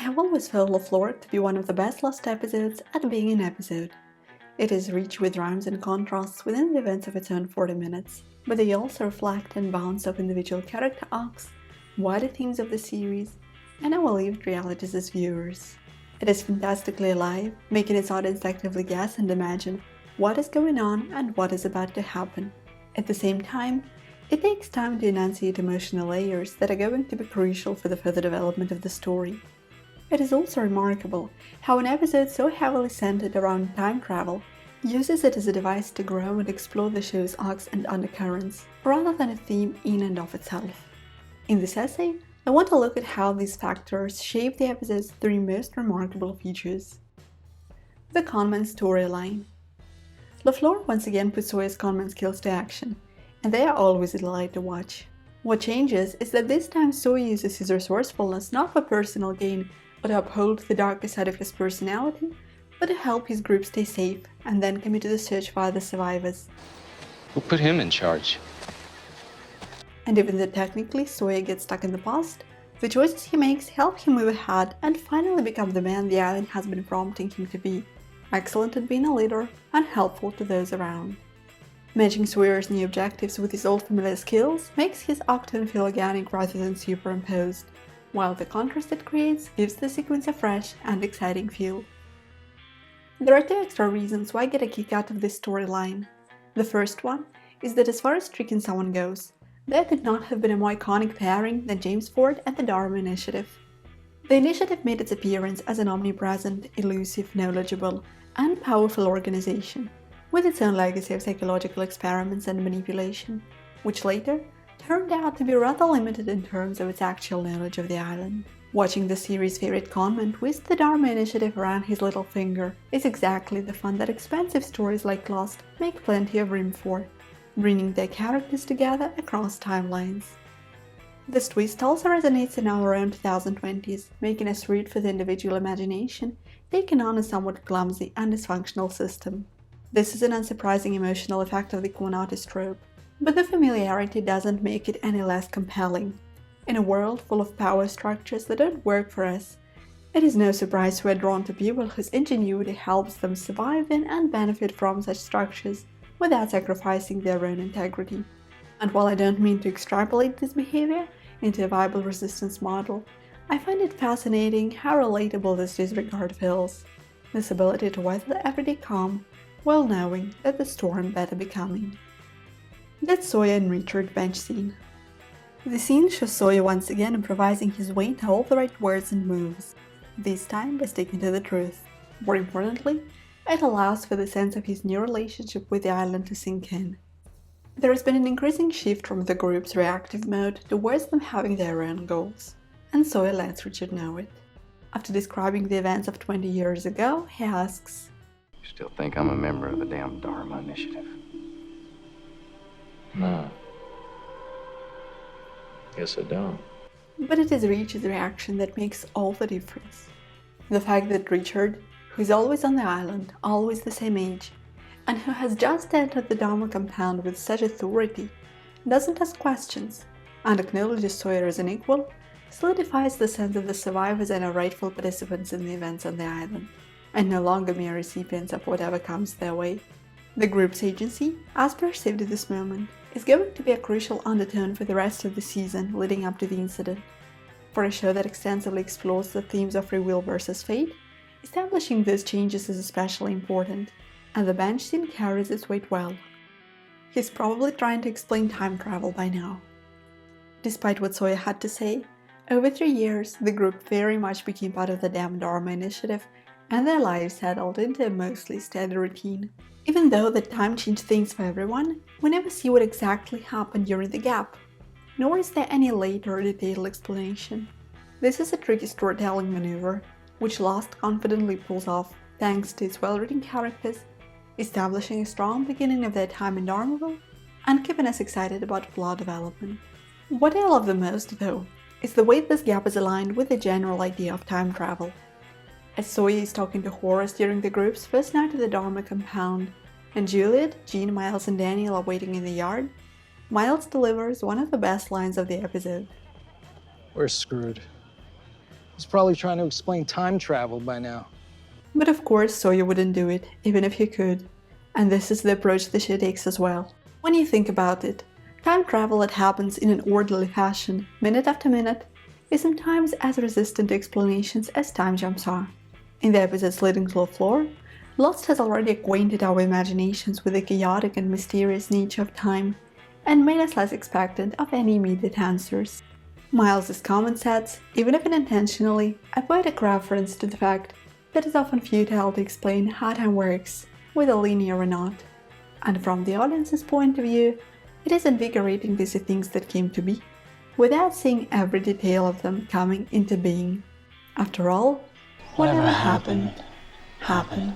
have always felt LaFleur to be one of the best lost episodes at being an episode. It is rich with rhymes and contrasts within the events of its own 40 minutes, but they also reflect and bounce off individual character arcs, wider themes of the series, and our lived realities as viewers. It is fantastically alive, making its audience actively guess and imagine what is going on and what is about to happen. At the same time, it takes time to enunciate emotional layers that are going to be crucial for the further development of the story. It is also remarkable how an episode so heavily centered around time travel uses it as a device to grow and explore the show's arcs and undercurrents, rather than a theme in and of itself. In this essay, I want to look at how these factors shape the episode's three most remarkable features. The conman storyline. LaFleur once again puts Sawyer's conman skills to action, and they are always a delight to watch. What changes is that this time Sawyer uses his resourcefulness not for personal gain, but to uphold the darker side of his personality, but to help his group stay safe and then commit to the search for other survivors. Who put him in charge? And even though technically Sawyer gets stuck in the past, the choices he makes help him move ahead and finally become the man the island has been prompting him to be, excellent at being a leader and helpful to those around. Matching Sawyer's new objectives with his old familiar skills makes his octane feel organic rather than superimposed, while the contrast it creates gives the sequence a fresh and exciting feel. There are two extra reasons why I get a kick out of this storyline. The first one is that as far as tricking someone goes, there could not have been a more iconic pairing than James Ford and the Dharma Initiative. The Initiative made its appearance as an omnipresent, elusive, knowledgeable, and powerful organization, with its own legacy of psychological experiments and manipulation, which later turned out to be rather limited in terms of its actual knowledge of the island. Watching the series' favorite conman twist the Dharma Initiative around his little finger is exactly the fun that expansive stories like Lost make plenty of room for, bringing their characters together across timelines. This twist also resonates in our own 2020s, making us root for the individual imagination taken on a somewhat clumsy and dysfunctional system. This is an unsurprising emotional effect of the con artist trope, but the familiarity doesn't make it any less compelling. In a world full of power structures that don't work for us, it is no surprise we're drawn to people whose ingenuity helps them survive in and benefit from such structures without sacrificing their own integrity. And while I don't mean to extrapolate this behavior into a viable resistance model, I find it fascinating how relatable this disregard feels. This ability to weather the everyday calm while knowing that the storm better be coming. That Sawyer and Richard bench scene. The scene shows Sawyer once again improvising his way into all the right words and moves, this time by sticking to the truth. More importantly, it allows for the sense of his new relationship with the island to sink in. There has been an increasing shift from the group's reactive mode towards them having their own goals, and Sawyer lets Richard know it. After describing the events of 20 years ago, he asks, You still think I'm a member of the damn Dharma Initiative? No. Guess I don't. But it is Richard's reaction that makes all the difference. The fact that Richard, who is always on the island, always the same age, and who has just entered the Dharma compound with such authority, doesn't ask questions, and acknowledges Sawyer as an equal, solidifies the sense of the survivors and are rightful participants in the events on the island, and no longer mere recipients of whatever comes their way. The group's agency, as perceived at this moment, is going to be a crucial undertone for the rest of the season leading up to the incident. For a show that extensively explores the themes of free will versus fate, establishing those changes is especially important, and the bench scene carries its weight well. He's probably trying to explain time travel by now. Despite what Sawyer had to say, over 3 years, the group very much became part of the damn Dharma Initiative, and their lives settled into a mostly steady routine. Even though the time changed things for everyone, we never see what exactly happened during the gap, nor is there any later detailed explanation. This is a tricky storytelling maneuver, which Lost confidently pulls off thanks to its well-written characters, establishing a strong beginning of their time in Dharmaville, and keeping us excited about plot development. What I love the most, though, is the way this gap is aligned with the general idea of time travel. As Sawyer is talking to Horace during the group's first night at the Dharma compound, and Juliet, Jean, Miles, and Daniel are waiting in the yard, Miles delivers one of the best lines of the episode. We're screwed. He's probably trying to explain time travel by now. But of course, Sawyer wouldn't do it, even if he could. And this is the approach the show takes as well. When you think about it, time travel that happens in an orderly fashion, minute after minute, is sometimes as resistant to explanations as time jumps are. In the episodes leading to LaFleur, Lost has already acquainted our imaginations with the chaotic and mysterious nature of time, and made us less expectant of any immediate answers. Miles' comment sets, even if unintentionally, a poetic reference to the fact that it's often futile to explain how time works, whether linear or not. And from the audience's point of view, it is invigorating to see things that came to be, without seeing every detail of them coming into being. After all, whatever happened, happened.